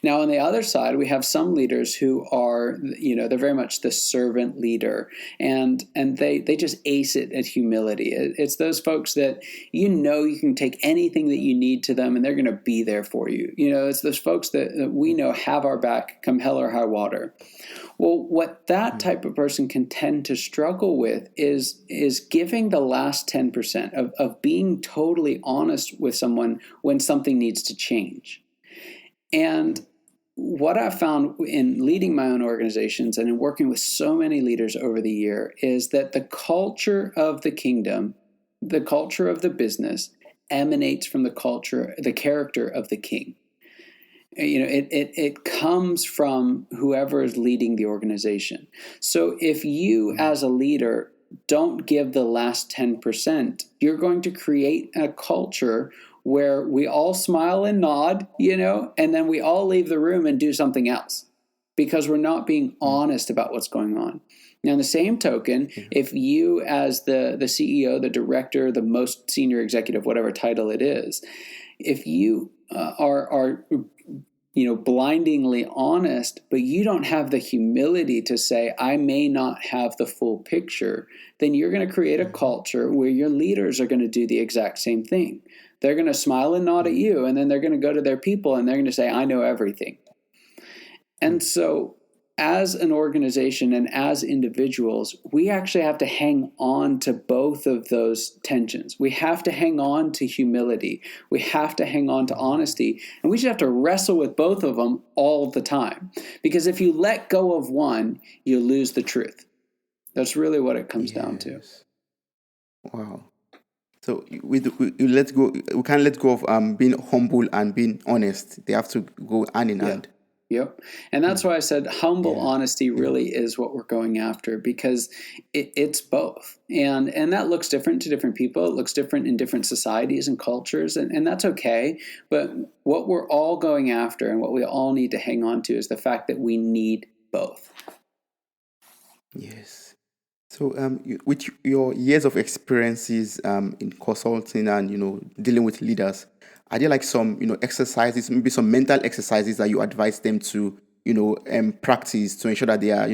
Now, on the other side, we have some leaders who are, they're very much the servant leader, and they just ace it at humility. It's those folks that you can take anything that you need to them, and they're going to be there for you. It's those folks that we know have our back come hell or high water. Well, what that type of person can tend to struggle with is giving the last 10% of being totally honest with someone when something needs to change. And what I've found in leading my own organizations and in working with so many leaders over the year is that the culture of the kingdom, the culture of the business, emanates from the character of the king. It comes from whoever is leading the organization. So if you as a leader don't give the last 10%, you're going to create a culture where we all smile and nod, and then we all leave the room and do something else because we're not being honest about what's going on. Now, on the same token, if you as the CEO, the director, the most senior executive, whatever title it is, if you are blindingly honest, but you don't have the humility to say, I may not have the full picture, then you're going to create a culture where your leaders are going to do the exact same thing. They're going to smile and nod at you, and then they're going to go to their people and they're going to say, I know everything. And so as an organization and as individuals, we actually have to hang on to both of those tensions. We have to hang on to humility. We have to hang on to honesty. And we just have to wrestle with both of them all the time. Because if you let go of one, you lose the truth. That's really what it comes down to. Wow. So we let go. We can't let go of being humble and being honest. They have to go hand in Yeah. hand. Yep. And that's why I said humble Yeah. honesty really is what we're going after, because it's both. And that looks different to different people. It looks different in different societies and cultures, and that's okay. But what we're all going after and what we all need to hang on to is the fact that we need both. Yes. So, with your years of experiences in consulting and dealing with leaders, are there like some exercises, maybe some mental exercises that you advise them to practice to ensure that they are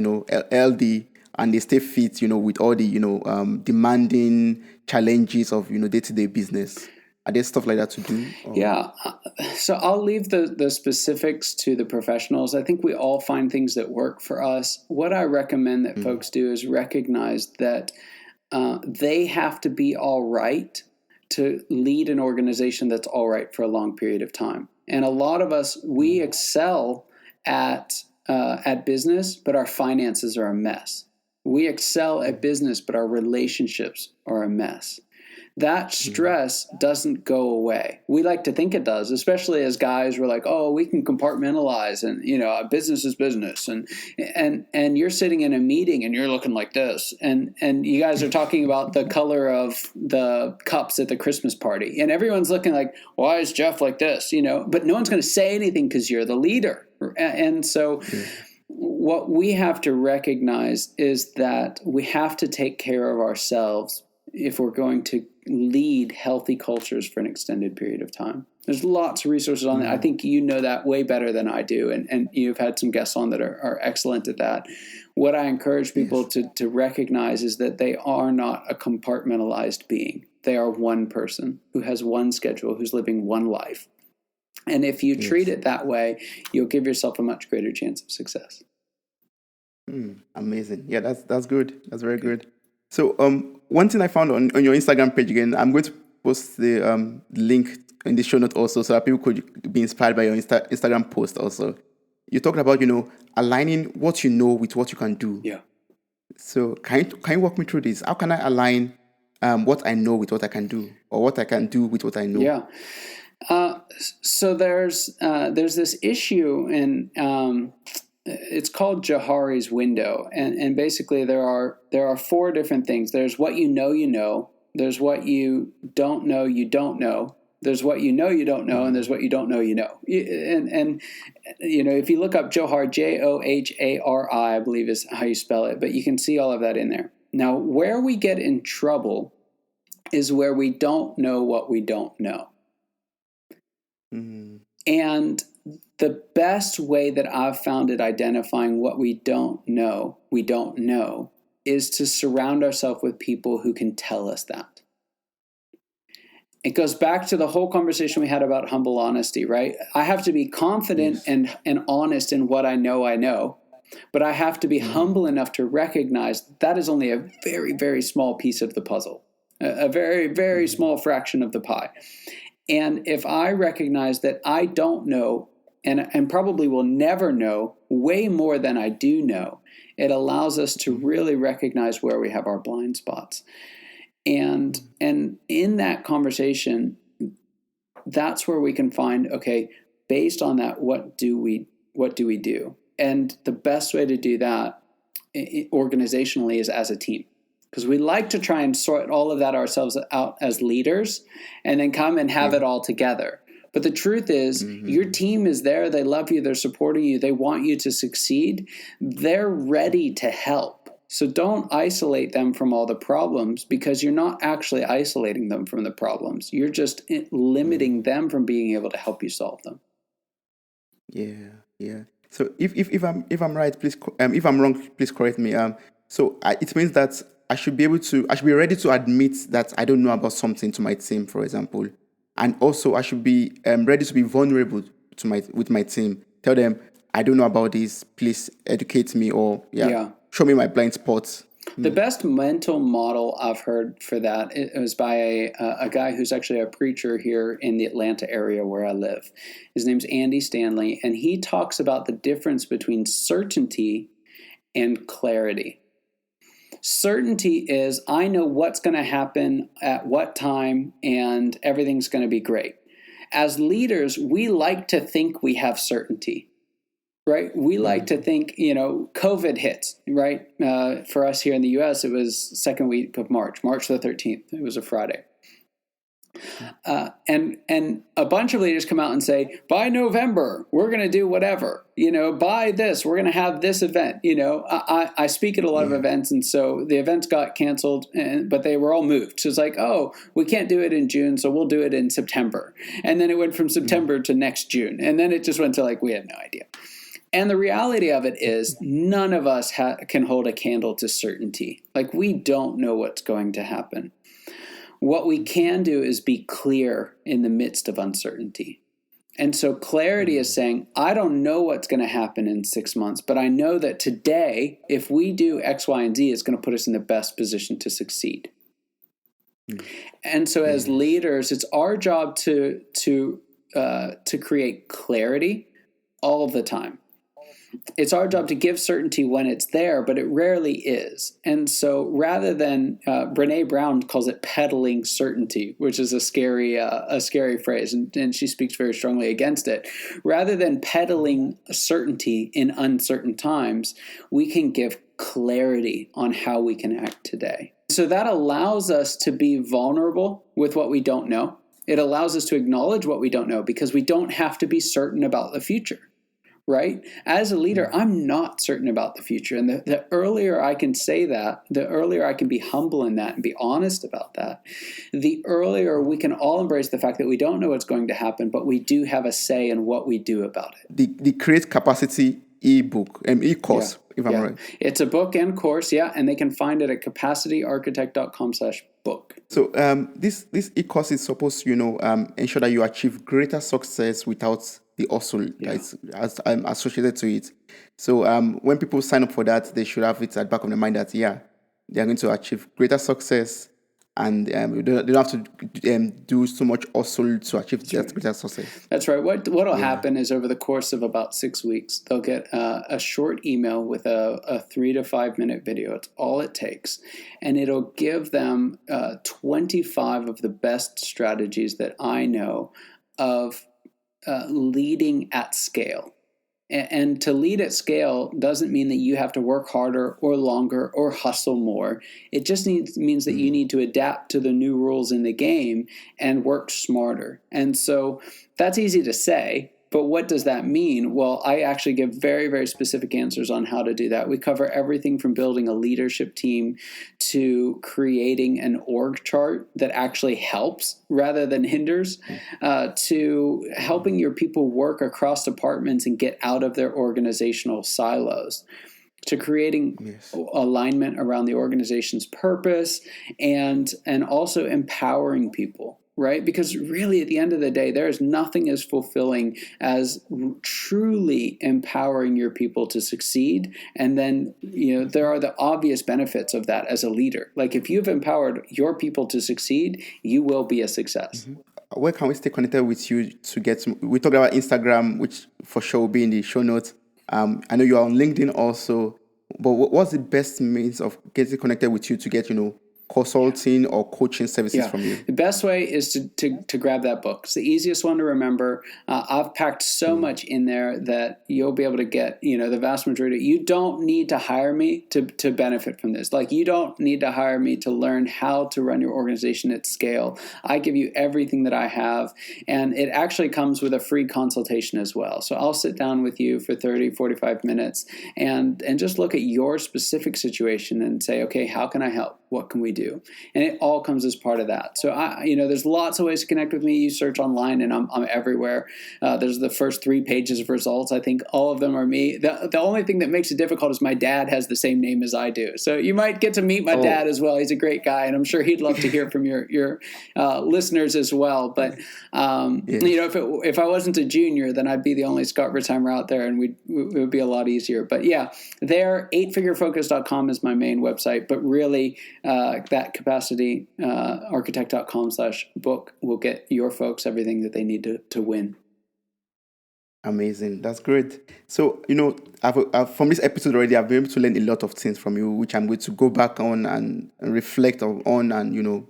healthy and they stay fit, with all the demanding challenges of day-to-day business? Are there stuff like that to do? Or? Yeah. So I'll leave the specifics to the professionals. I think we all find things that work for us. What I recommend that folks do is recognize that they have to be all right to lead an organization that's all right for a long period of time. And a lot of us, we excel at business, but our finances are a mess. We excel at business, but our relationships are a mess. That stress doesn't go away. We like to think it does, especially as guys. We're like, oh, we can compartmentalize, and business is business. And you're sitting in a meeting and you're looking like this, and you guys are talking about the color of the cups at the Christmas party, and everyone's looking like, why is Jeff like this? But no one's going to say anything because you're the leader. And so what we have to recognize is that we have to take care of ourselves if we're going to lead healthy cultures for an extended period of time. There's lots of resources on that. I think you know that way better than I do, and you've had some guests on that are excellent at that. What I encourage people to recognize is that they are not a compartmentalized being. They are one person who has one schedule, who's living one life. And if you treat it that way, you'll give yourself a much greater chance of success. Amazing. Yeah, that's good. That's very good. So one thing I found on your Instagram page, again, I'm going to post the link in the show note also, so that people could be inspired by your Instagram post also. You talked about aligning what you know with what you can do. Yeah. So can you walk me through this? How can I align what I know with what I can do, or what I can do with what I know? Yeah. So there's this issue, and it's called Johari's window, and basically there are four different things. There's what you know. There's what you don't know. There's what you don't know, and there's what you don't know you know. And if you look up Johari, Johari, I believe is how you spell it, but you can see all of that in there. Now, where we get in trouble is where we don't know what we don't know. And the best way that I've found at identifying what we don't know, is to surround ourselves with people who can tell us that. It goes back to the whole conversation we had about humble honesty, right? I have to be confident and honest in what I know, but I have to be humble enough to recognize that is only a very, very small piece of the puzzle, a very, very small fraction of the pie. And if I recognize that I don't know and probably will never know way more than I do know, it allows us to really recognize where we have our blind spots. And in that conversation, that's where we can find, okay, based on that, what do we do? And the best way to do that organizationally is as a team. Because we like to try and sort all of that ourselves out as leaders and then come and have it all together. But the truth is, your team is there. They love you. They're supporting you. They want you to succeed. They're ready to help. So don't isolate them from all the problems, because you're not actually isolating them from the problems. You're just limiting them from being able to help you solve them. Yeah. So if I'm right, please. If I'm wrong, please correct me. So it means that I should be ready to admit that I don't know about something to my team, for example, and also I should be ready to be vulnerable with my team. Tell them I don't know about this. Please educate me, or show me my blind spots. The best mental model I've heard for that, it was by a guy who's actually a preacher here in the Atlanta area where I live. His name's Andy Stanley, and he talks about the difference between certainty and clarity. Certainty is I know what's going to happen at what time and everything's going to be great. As leaders, we like to think we have certainty, right? We like to think, COVID hits, right? For us here in the U.S., it was second week of March the 13th. It was a Friday. And a bunch of leaders come out and say, by November, we're going to do whatever, by this, we're going to have this event. I speak at a lot of events. And so the events got canceled, but they were all moved. So it's like, oh, we can't do it in June, so we'll do it in September. And then it went from September to next June. And then it just went to we had no idea. And the reality of it is none of us can hold a candle to certainty. We don't know what's going to happen. What we can do is be clear in the midst of uncertainty. And so clarity is saying, I don't know what's going to happen in 6 months, but I know that today, if we do X, Y, and Z, it's going to put us in the best position to succeed. And so as leaders, it's our job to create clarity all of the time. It's our job to give certainty when it's there, but it rarely is. And so rather than, Brene Brown calls it peddling certainty, which is a scary phrase, and she speaks very strongly against it. Rather than peddling certainty in uncertain times, we can give clarity on how we can act today. So that allows us to be vulnerable with what we don't know. It allows us to acknowledge what we don't know because we don't have to be certain about the future. Right? As a leader, I'm not certain about the future. And the earlier I can say that, the earlier I can be humble in that and be honest about that, the earlier we can all embrace the fact that we don't know what's going to happen, but we do have a say in what we do about it. The Create Capacity e-course, if I'm right. It's a book and course, and they can find it at capacityarchitect.com/book. So this e-course is supposed to, ensure that you achieve greater success without the hustle that's associated to it. So when people sign up for that, they should have it at the back of their mind that, they're going to achieve greater success and they don't have to do so much hustle to achieve that greater success. That's right. What'll happen is over the course of about 6 weeks, they'll get a short email with a 3 to 5 minute video. It's all it takes. And it'll give them 25 of the best strategies that I know of leading at scale. And to lead at scale doesn't mean that you have to work harder or longer or hustle more. It just means that you need to adapt to the new rules in the game and work smarter. And so that's easy to say, but what does that mean? Well, I actually give very, very specific answers on how to do that. We cover everything from building a leadership team to creating an org chart that actually helps rather than hinders, to helping your people work across departments and get out of their organizational silos, to creating alignment around the organization's purpose and also empowering people. Right? Because really, at the end of the day, there is nothing as fulfilling as truly empowering your people to succeed. And then, there are the obvious benefits of that as a leader. If you've empowered your people to succeed, you will be a success. Where can we stay connected with you to get we talked about Instagram, which for sure will be in the show notes. I know you are on LinkedIn also, but what's the best means of getting connected with you to get, consulting or coaching services from you? The best way is to grab that book. It's the easiest one to remember. I've packed so much in there that you'll be able to get, the vast majority. You don't need to hire me to benefit from this. You don't need to hire me to learn how to run your organization at scale. I give you everything that I have, and it actually comes with a free consultation as well. So I'll sit down with you for 30, 45 minutes and just look at your specific situation and say, okay, how can I help? What can we do? And it all comes as part of that. So there's lots of ways to connect with me. You search online and I'm everywhere. There's the first 3 pages of results. I think all of them are me. The only thing that makes it difficult is my dad has the same name as I do. So you might get to meet my dad as well. He's a great guy, and I'm sure he'd love to hear from your listeners as well. But if I wasn't a junior, then I'd be the only Scott Ritzheimer out there, and it would be a lot easier. But there, 8figurefocus.com is my main website. But really, that capacityarchitect.com/book will get your folks everything that they need to win. Amazing. That's great. So, from this episode already, I've been able to learn a lot of things from you, which I'm going to go back on and reflect on and,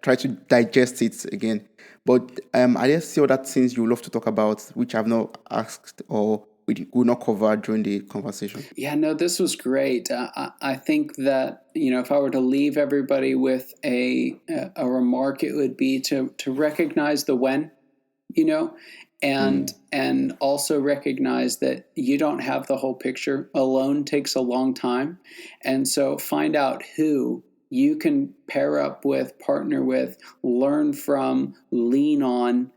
try to digest it again. But are there still other things you would love to talk about, which I've not asked or we will not cover during the conversation? Yeah, no, this was great. I think that, if I were to leave everybody with a remark, it would be to recognize the when, and also recognize that you don't have the whole picture. Alone takes a long time. And so find out who you can pair up with, partner with, learn from, lean on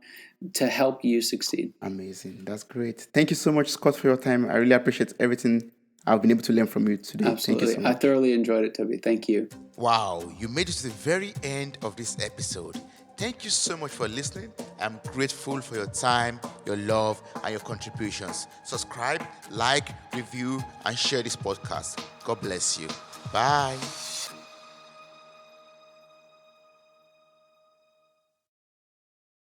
to help you succeed. Amazing. That's great. Thank you so much, Scott, for your time. I really appreciate everything I've been able to learn from you today. Absolutely. Thank you so I much. thoroughly enjoyed it, Toby. Thank you. Wow, you made it to the very end of this episode. Thank you so much for listening. I'm grateful for your time, your love, and your contributions. Subscribe, like, review, and share this podcast. God bless you. Bye.